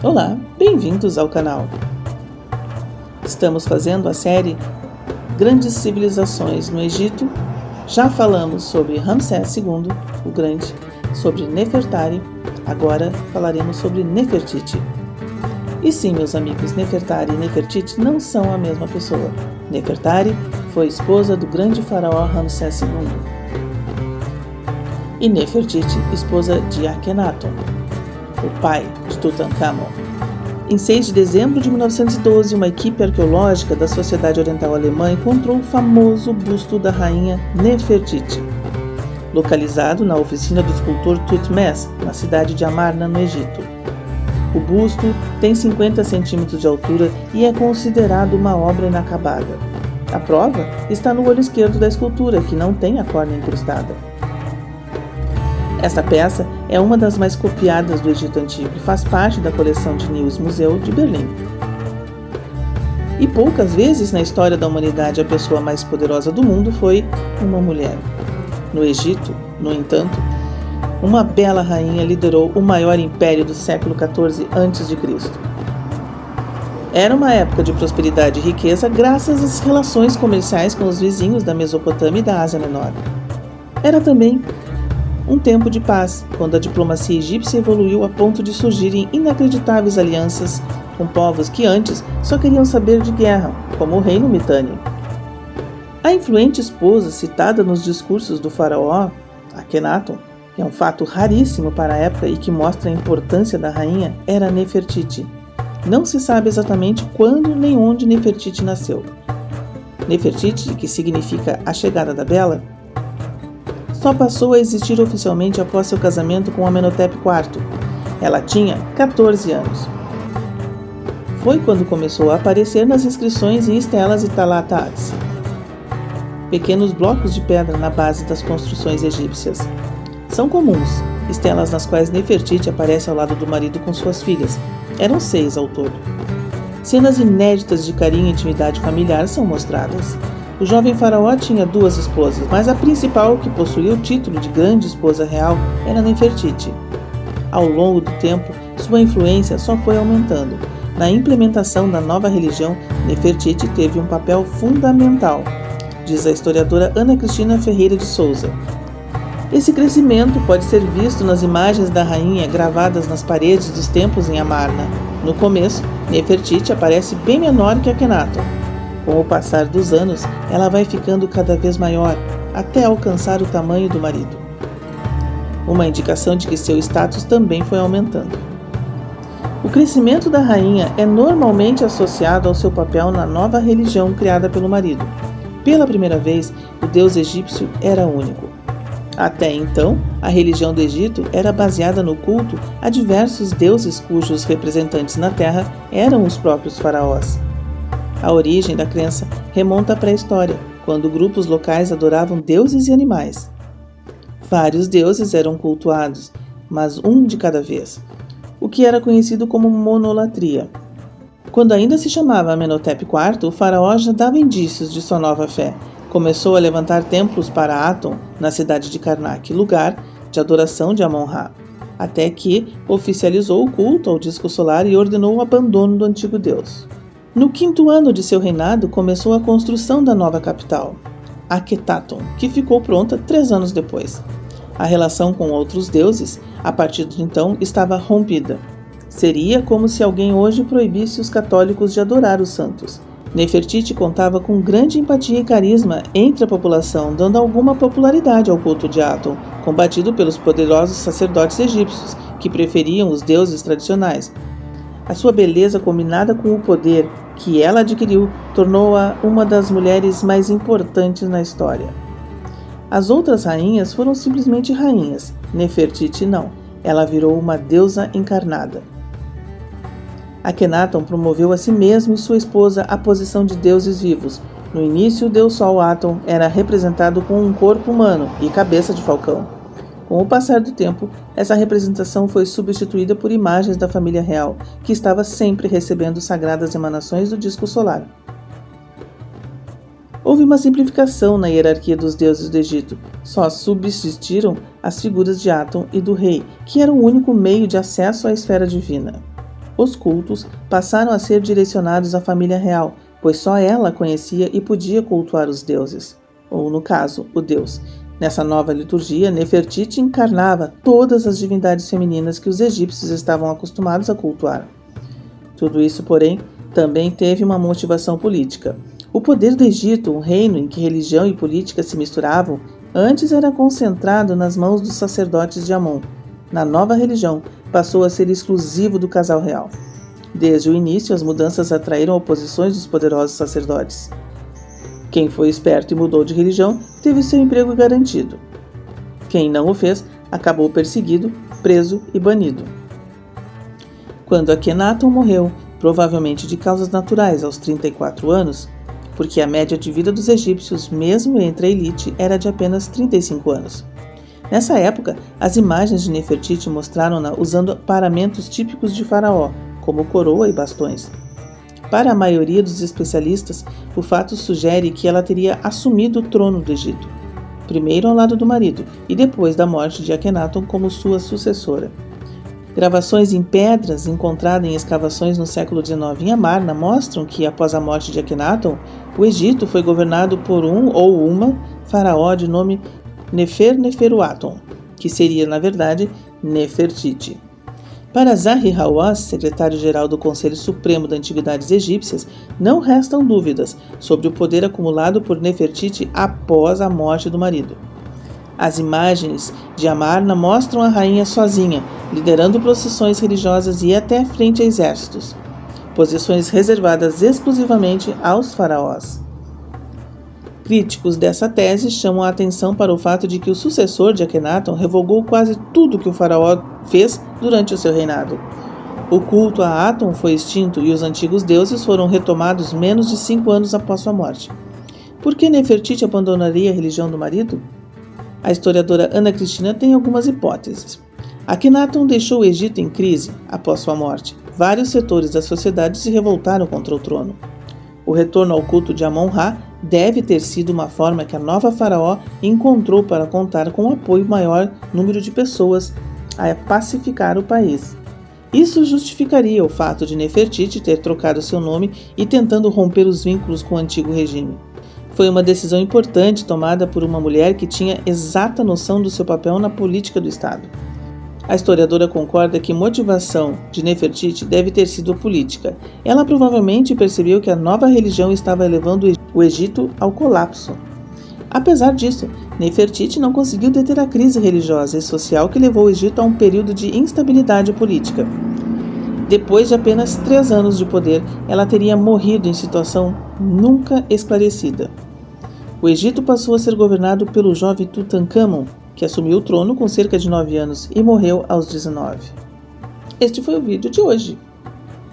Olá, bem-vindos ao canal. Estamos fazendo a série Grandes Civilizações no Egito. Já falamos sobre Ramsés II, o Grande, sobre Nefertari, agora falaremos sobre Nefertiti. E sim, meus amigos, Nefertari e Nefertiti não são a mesma pessoa. Nefertari foi esposa do grande faraó Ramsés II. E Nefertiti, esposa de Akhenaton, o pai de Tutankhamon. Em 6 de dezembro de 1912, uma equipe arqueológica da Sociedade Oriental Alemã encontrou o famoso busto da rainha Nefertiti, localizado na oficina do escultor Thutmose, na cidade de Amarna, no Egito. O busto tem 50 centímetros de altura e é considerado uma obra inacabada. A prova está no olho esquerdo da escultura, que não tem a córnea incrustada. Esta peça é uma das mais copiadas do Egito Antigo e faz parte da coleção de Nieuws Museum de Berlim. E poucas vezes na história da humanidade a pessoa mais poderosa do mundo foi uma mulher. No Egito, no entanto, uma bela rainha liderou o maior império do século XIV a.C. Era uma época de prosperidade e riqueza graças às relações comerciais com os vizinhos da Mesopotâmia e da Ásia Menor. Era também um tempo de paz, quando a diplomacia egípcia evoluiu a ponto de surgirem inacreditáveis alianças com povos que antes só queriam saber de guerra, como o reino Mitanni. A influente esposa citada nos discursos do faraó, Akhenaton, que é um fato raríssimo para a época e que mostra a importância da rainha, era Nefertiti. Não se sabe exatamente quando nem onde Nefertiti nasceu. Nefertiti, que significa a chegada da Bela, só passou a existir oficialmente após seu casamento com Amenhotep IV. Ela tinha 14 anos. Foi quando começou a aparecer nas inscrições em estelas e talatats, pequenos blocos de pedra na base das construções egípcias. São comuns estelas nas quais Nefertiti aparece ao lado do marido com suas filhas. Eram 6 ao todo. Cenas inéditas de carinho e intimidade familiar são mostradas. O jovem faraó tinha 2 esposas, mas a principal, que possuía o título de grande esposa real, era Nefertiti. Ao longo do tempo, sua influência só foi aumentando. Na implementação da nova religião, Nefertiti teve um papel fundamental, diz a historiadora Ana Cristina Ferreira de Souza. Esse crescimento pode ser visto nas imagens da rainha gravadas nas paredes dos templos em Amarna. No começo, Nefertiti aparece bem menor que Akhenaton. Com o passar dos anos, ela vai ficando cada vez maior, até alcançar o tamanho do marido. Uma indicação de que seu status também foi aumentando. O crescimento da rainha é normalmente associado ao seu papel na nova religião criada pelo marido. Pela primeira vez, o deus egípcio era único. Até então, a religião do Egito era baseada no culto a diversos deuses cujos representantes na terra eram os próprios faraós. A origem da crença remonta à pré-história, quando grupos locais adoravam deuses e animais. Vários deuses eram cultuados, mas um de cada vez, o que era conhecido como monolatria. Quando ainda se chamava Amenhotep IV, o faraó já dava indícios de sua nova fé. Começou a levantar templos para Aton, na cidade de Karnak, lugar de adoração de Amon-Ra, até que oficializou o culto ao disco solar e ordenou o abandono do antigo deus. No 5º ano de seu reinado, começou a construção da nova capital, Akhetaton, que ficou pronta 3 anos depois. A relação com outros deuses, a partir de então, estava rompida. Seria como se alguém hoje proibisse os católicos de adorar os santos. Nefertiti contava com grande empatia e carisma entre a população, dando alguma popularidade ao culto de Aton, combatido pelos poderosos sacerdotes egípcios, que preferiam os deuses tradicionais. A sua beleza, combinada com o poder que ela adquiriu, tornou-a uma das mulheres mais importantes na história. As outras rainhas foram simplesmente rainhas. Nefertiti não. Ela virou uma deusa encarnada. Akhenaton promoveu a si mesmo e sua esposa à posição de deuses vivos. No início, o deus Sol Aton era representado com um corpo humano e cabeça de falcão. Com o passar do tempo, essa representação foi substituída por imagens da família real, que estava sempre recebendo sagradas emanações do disco solar. Houve uma simplificação na hierarquia dos deuses do Egito. Só subsistiram as figuras de Aton e do rei, que era o único meio de acesso à esfera divina. Os cultos passaram a ser direcionados à família real, pois só ela conhecia e podia cultuar os deuses, ou no caso, o deus. Nessa nova liturgia, Nefertiti encarnava todas as divindades femininas que os egípcios estavam acostumados a cultuar. Tudo isso, porém, também teve uma motivação política. O poder do Egito, um reino em que religião e política se misturavam, antes era concentrado nas mãos dos sacerdotes de Amon. Na nova religião, passou a ser exclusivo do casal real. Desde o início, as mudanças atraíram oposições dos poderosos sacerdotes. Quem foi esperto e mudou de religião teve seu emprego garantido. Quem não o fez acabou perseguido, preso e banido. Quando Akhenaton morreu, provavelmente de causas naturais aos 34 anos, porque a média de vida dos egípcios, mesmo entre a elite, era de apenas 35 anos. Nessa época, as imagens de Nefertiti mostraram-na usando paramentos típicos de Faraó, como coroa e bastões. Para a maioria dos especialistas, o fato sugere que ela teria assumido o trono do Egito, primeiro ao lado do marido e depois da morte de Akhenaton como sua sucessora. Gravações em pedras encontradas em escavações no século XIX em Amarna mostram que, após a morte de Akhenaton, o Egito foi governado por um ou uma faraó de nome Nefer-Neferuaton, que seria, na verdade, Nefertiti. Para Zahi Hawass, secretário-geral do Conselho Supremo das Antiguidades Egípcias, não restam dúvidas sobre o poder acumulado por Nefertiti após a morte do marido. As imagens de Amarna mostram a rainha sozinha, liderando procissões religiosas e até frente a exércitos, posições reservadas exclusivamente aos faraós. Críticos dessa tese chamam a atenção para o fato de que o sucessor de Akhenaton revogou quase tudo que o faraó fez durante o seu reinado. O culto a Aton foi extinto e os antigos deuses foram retomados menos de 5 anos após sua morte. Por que Nefertiti abandonaria a religião do marido? A historiadora Ana Cristina tem algumas hipóteses. Akhenaton deixou o Egito em crise após sua morte. Vários setores da sociedade se revoltaram contra o trono. O retorno ao culto de Amon-Ra deve ter sido uma forma que a nova faraó encontrou para contar com um apoio maior número de pessoas a pacificar o país. Isso justificaria o fato de Nefertiti ter trocado seu nome e tentando romper os vínculos com o antigo regime. Foi uma decisão importante tomada por uma mulher que tinha exata noção do seu papel na política do Estado. A historiadora concorda que a motivação de Nefertiti deve ter sido política. Ela provavelmente percebeu que a nova religião estava levando o Egito ao colapso. Apesar disso, Nefertiti não conseguiu deter a crise religiosa e social que levou o Egito a um período de instabilidade política. Depois de apenas 3 anos de poder, ela teria morrido em situação nunca esclarecida. O Egito passou a ser governado pelo jovem Tutankhamon, que assumiu o trono com cerca de 9 anos e morreu aos 19. Este foi o vídeo de hoje.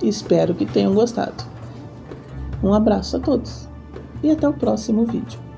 Espero que tenham gostado. Um abraço a todos e até o próximo vídeo.